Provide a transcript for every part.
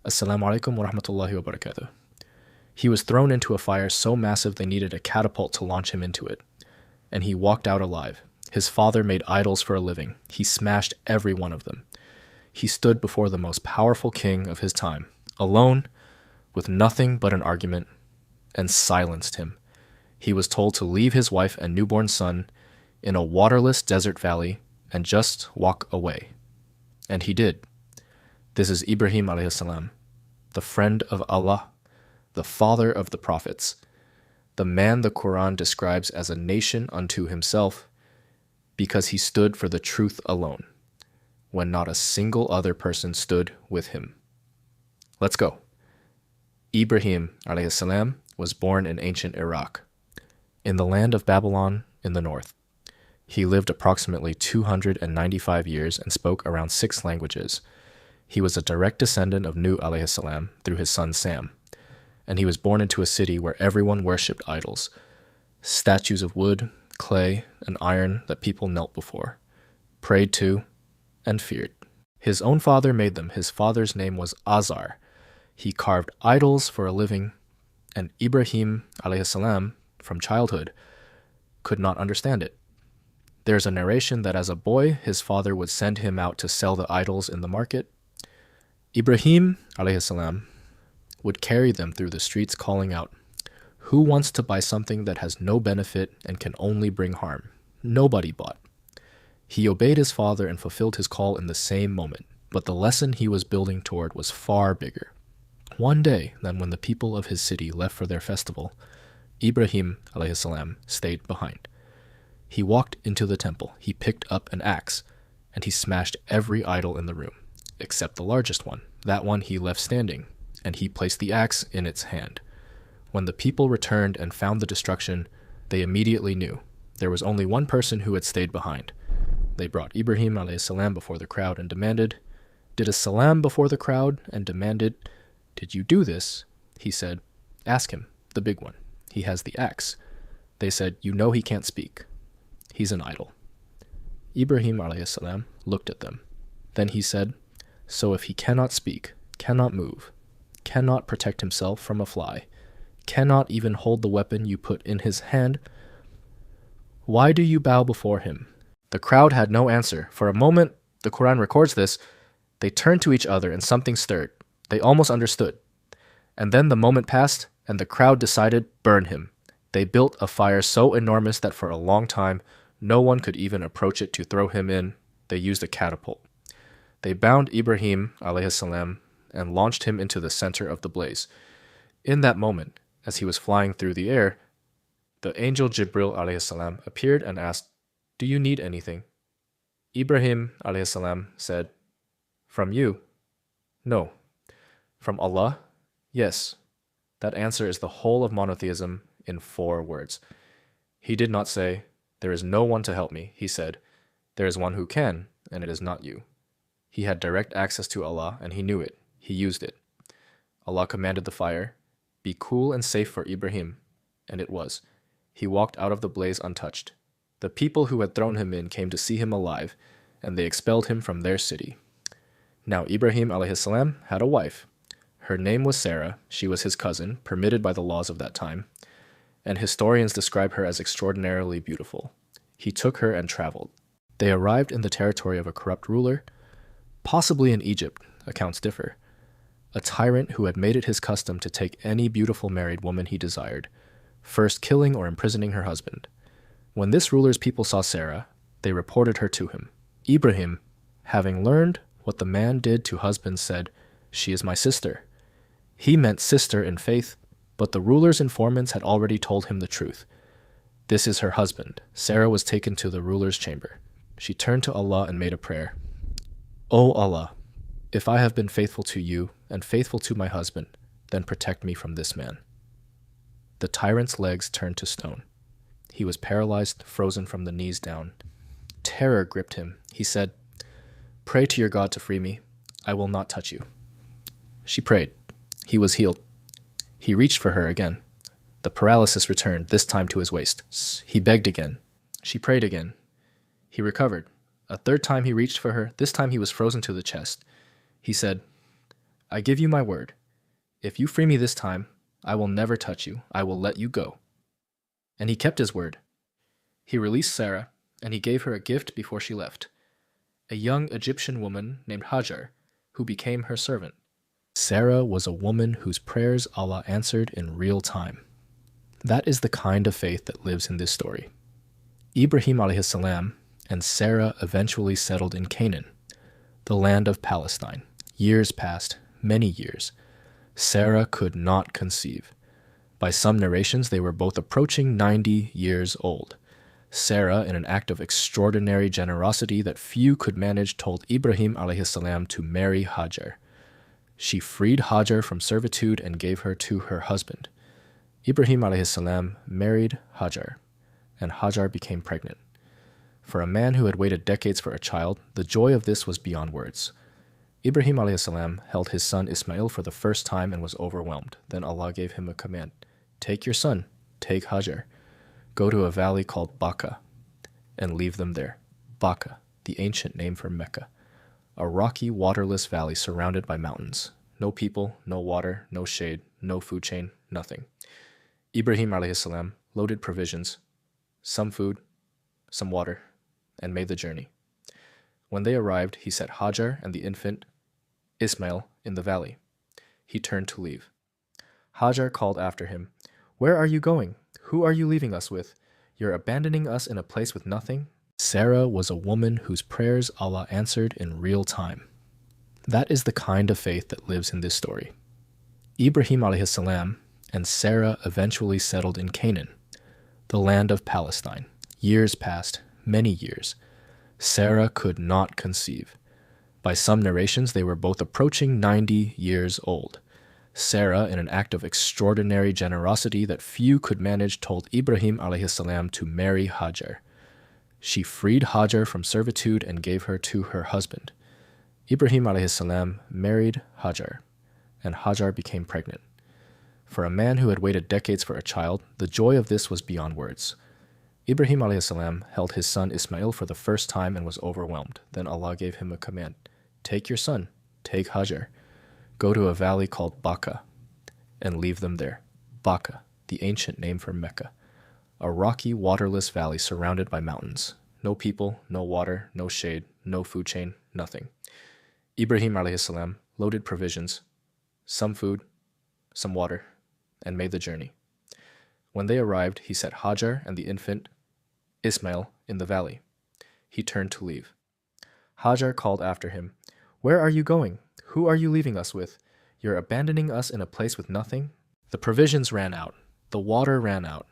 Assalamu alaikum wa rahmatullahi wa barakatuh. He was thrown into a fire so massive they needed a catapult to launch him into it. And he walked out alive. His father made idols for a living. He smashed every one of them. He stood before the most powerful king of his time, alone, with nothing but an argument, and silenced him. He was told to leave his wife and newborn son in a waterless desert valley and just walk away. And he did. This is Ibrahim alayhi salam, the friend of Allah, the father of the prophets, the man the Quran describes as a nation unto himself, because he stood for the truth alone, when not a single other person stood with him. Let's go. Ibrahim alayhi salam was born in ancient Iraq, in the land of Babylon in the north. He lived approximately 295 years and spoke around 6 languages. He was a direct descendant of Nuh alayhi salam through his son Sam, and he was born into a city where everyone worshipped idols, statues of wood, clay, and iron that people knelt before, prayed to, and feared. His own father made them. His father's name was Azar. He carved idols for a living, and Ibrahim alayhi salam, from childhood, could not understand it. There's a narration that as a boy, his father would send him out to sell the idols in the market. Ibrahim alayhi salam would carry them through the streets calling out, "Who wants to buy something that has no benefit and can only bring harm?" Nobody bought. He obeyed his father and fulfilled his call in the same moment, but the lesson he was building toward was far bigger. One day, then, when the people of his city left for their festival, Ibrahim alayhi salam stayed behind. He walked into the temple, he picked up an axe, and he smashed every idol in the room, except the largest one. That one he left standing, and he placed the axe in its hand. When the people returned and found the destruction, they immediately knew there was only one person who had stayed behind. They brought Ibrahim alayhi salam before the crowd and demanded, "Did a salam before the crowd and demanded, 'Did you do this?' He said, 'Ask him, the big one. He has the axe.' They said, 'You know he can't speak. He's an idol.' Ibrahim alayhi salam looked at them. Then he said, 'So if he cannot speak, cannot move, cannot protect himself from a fly, cannot even hold the weapon you put in his hand, why do you bow before him?' The crowd had no answer. For a moment, the Quran records this, they turned to each other and something stirred. They almost understood. And then the moment passed, and the crowd decided, burn him. They built a fire so enormous that for a long time, no one could even approach it to throw him in. They used a catapult. They bound Ibrahim alayhi salam and launched him into the center of the blaze. In that moment, as he was flying through the air, the angel Jibril alayhi salam appeared and asked, "Do you need anything?" Ibrahim alayhi salam said, "From you? No. From Allah? Yes." That answer is the whole of monotheism in 4 words. He did not say, "There is no one to help me." He said, "There is one who can, and it is not you." He had direct access to Allah, and he knew it. He used it. Allah commanded the fire, "Be cool and safe for Ibrahim," and it was. He walked out of the blaze untouched. The people who had thrown him in came to see him alive, and they expelled him from their city. Now Ibrahim alayhi salam had a wife. Her name was Sarah. She was his cousin, permitted by the laws of that time, and historians describe her as extraordinarily beautiful. He took her and traveled. They arrived in the territory of a corrupt ruler, possibly in Egypt, accounts differ, a tyrant who had made it his custom to take any beautiful married woman he desired, first killing or imprisoning her husband. When this ruler's people saw Sarah, they reported her to him. Ibrahim, having learned what the man did to husbands, said, "She is my sister." He meant sister in faith, but the ruler's informants had already told him the truth. "This is her husband." Sarah was taken to the ruler's chamber. She turned to Allah and made a prayer. "O Allah, if I have been faithful to you and faithful to my husband, then protect me from this man." The tyrant's legs turned to stone. He was paralyzed, frozen from the knees down. Terror gripped him. He said, "Pray to your God to free me. I will not touch you." She prayed. He was healed. He reached for her again. The paralysis returned, this time to his waist. He begged again. She prayed again. He recovered. A third time he reached for her. This time he was frozen to the chest. He said, I give you my word. If you free me this time, I will never touch you. I will let you go." And he kept his word. He released Sarah, and he gave her a gift before she left, a young Egyptian woman named Hajar, who became her servant. Sarah was a woman whose prayers Allah answered in real time. That is the kind of faith that lives in this story. Ibrahim alayhi salam and Sarah eventually settled in Canaan, the land of Palestine. Years passed, many years. Sarah could not conceive. By some narrations, they were both approaching 90 years old. Sarah, in an act of extraordinary generosity that few could manage, told Ibrahim alayhi salam to marry Hajar. She freed Hajar from servitude and gave her to her husband. Ibrahim alayhi salam married Hajar, and Hajar became pregnant. For a man who had waited decades for a child, the joy of this was beyond words. Ibrahim alayhi salam held his son Ismail for the first time and was overwhelmed. Then Allah gave him a command. Take your son, take Hajar, go to a valley called Baka, and leave them there. Baka, the ancient name for Mecca. A rocky, waterless valley surrounded by mountains. No people, no water, no shade, no food chain, nothing. Ibrahim alayhi salam loaded provisions, some food, some water, and made the journey. When they arrived, he set Hajar and the infant Ismail in the valley. He turned to leave. Hajar called after him, "Where are you going? Who are you leaving us with? You're abandoning us in a place with nothing?" Sarah was a woman whose prayers Allah answered in real time. That is the kind of faith that lives in this story. Ibrahim alayhi salam and Sarah eventually settled in Canaan, the land of Palestine. Years passed, many years. Sarah could not conceive. By some narrations, they were both approaching 90 years old. Sarah, in an act of extraordinary generosity that few could manage, told Ibrahim alayhi salam to marry Hajar. She freed Hajar from servitude and gave her to her husband. Ibrahim alayhi salam married Hajar, and Hajar became pregnant. For a man who had waited decades for a child, the joy of this was beyond words. Ibrahim alayhi salam held his son Ismail for the first time and was overwhelmed. Then Allah gave him a command. Take your son, take Hajar, go to a valley called Baka, and leave them there. Baka, the ancient name for Mecca. A rocky, waterless valley surrounded by mountains. No people, no water, no shade, no food chain, nothing. Ibrahim alayhi salam loaded provisions, some food, some water, and made the journey. When they arrived, he set Hajar and the infant Ismail in the valley. He turned to leave. Hajar called after him, "Where are you going? Who are you leaving us with? You're abandoning us in a place with nothing?" The provisions ran out. The water ran out.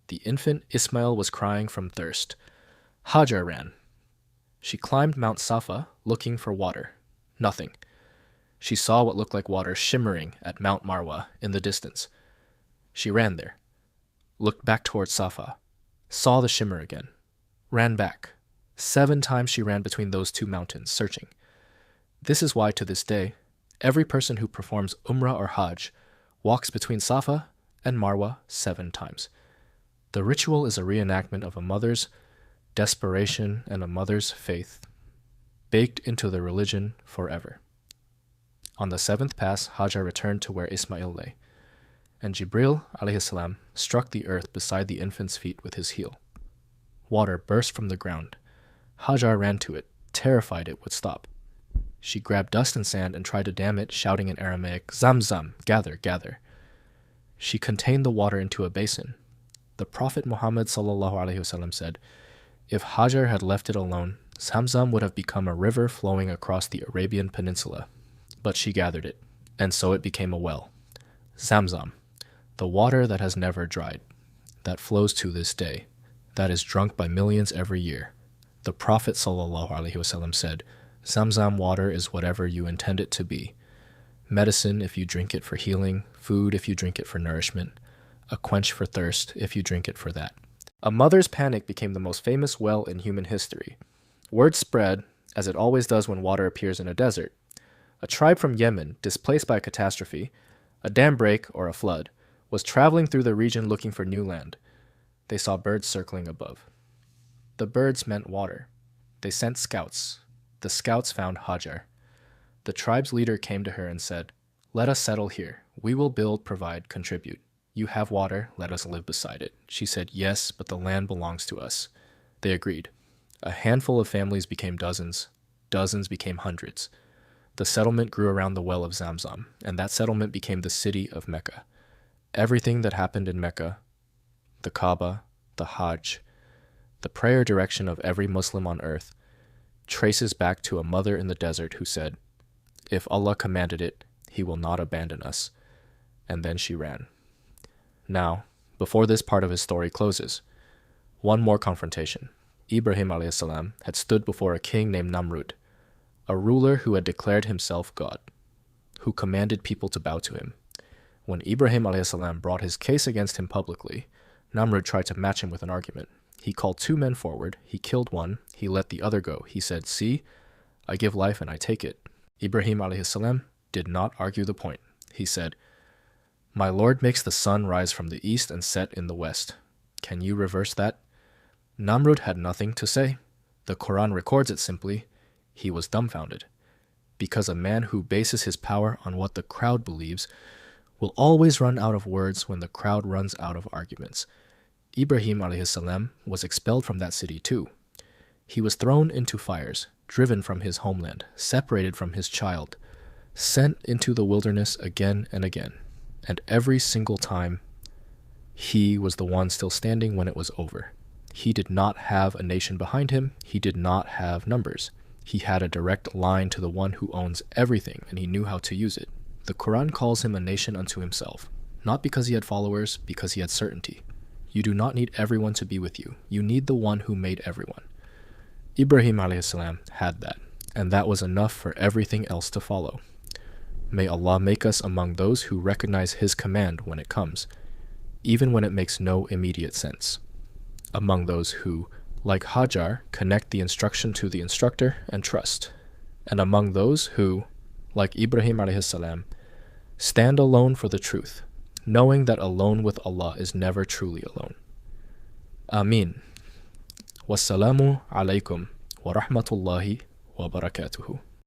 The infant Ismail was crying from thirst. Hajar ran. She climbed Mount Safa looking for water. Nothing. She saw what looked like water shimmering at Mount Marwa in the distance. She ran there, looked back towards Safa, saw the shimmer again, ran back. 7 times she ran between those two mountains, searching. This is why, to this day, every person who performs Umrah or Hajj walks between Safa and Marwa 7 times. The ritual is a reenactment of a mother's desperation and a mother's faith, baked into the religion forever. On the 7th pass, Hajar returned to where Ismail lay, and Jibril alayhi salam struck the earth beside the infant's feet with his heel. Water burst from the ground. Hajar ran to it, terrified it would stop. She grabbed dust and sand and tried to dam it, shouting in Aramaic, "Zam Zam, gather, gather." She contained the water into a basin. The Prophet Muhammad ﷺ said, if Hajar had left it alone, Zamzam would have become a river flowing across the Arabian Peninsula. But she gathered it, and so it became a well. Zamzam, the water that has never dried, that flows to this day, that is drunk by millions every year. The Prophet ﷺ said, Zamzam water is whatever you intend it to be. Medicine if you drink it for healing, food if you drink it for nourishment, a quench for thirst if you drink it for that. A mother's panic became the most famous well in human history. Word spread, as it always does when water appears in a desert. A tribe from Yemen, displaced by a catastrophe, a dam break or a flood, was traveling through the region looking for new land. They saw birds circling above. The birds meant water. They sent scouts. The scouts found Hajar. The tribe's leader came to her and said, "Let us settle here. We will build, provide, contribute. You have water, let us live beside it." She said, "Yes, but the land belongs to us." They agreed. A handful of families became dozens, dozens became hundreds. The settlement grew around the well of Zamzam, and that settlement became the city of Mecca. Everything that happened in Mecca, the Kaaba, the Hajj, the prayer direction of every Muslim on earth, traces back to a mother in the desert who said, "If Allah commanded it, He will not abandon us." And then she ran. Now, before this part of his story closes, one more confrontation. Ibrahim a.s. had stood before a king named Namrud, a ruler who had declared himself God, who commanded people to bow to him. When Ibrahim a.s. brought his case against him publicly, Namrud tried to match him with an argument. He called two men forward, he killed one, he let the other go. He said, "See, I give life and I take it." Ibrahim a.s. did not argue the point. He said, "My Lord makes the sun rise from the east and set in the west. Can you reverse that?" Namrud had nothing to say. The Quran records it simply. He was dumbfounded. Because a man who bases his power on what the crowd believes will always run out of words when the crowd runs out of arguments. Ibrahim a.s. was expelled from that city too. He was thrown into fires, driven from his homeland, separated from his child, sent into the wilderness again and again. And every single time, he was the one still standing when it was over. He did not have a nation behind him. He did not have numbers. He had a direct line to the one who owns everything, and he knew how to use it. The Quran calls him a nation unto himself, not because he had followers, because he had certainty. You do not need everyone to be with you. You need the one who made everyone. Ibrahim a.s. had that, and that was enough for everything else to follow. May Allah make us among those who recognize His command when it comes, even when it makes no immediate sense. Among those who, like Hajar, connect the instruction to the instructor and trust. And among those who, like Ibrahim a.s., stand alone for the truth, knowing that alone with Allah is never truly alone. Ameen. Wassalamu alaikum wa rahmatullahi wa barakatuhu.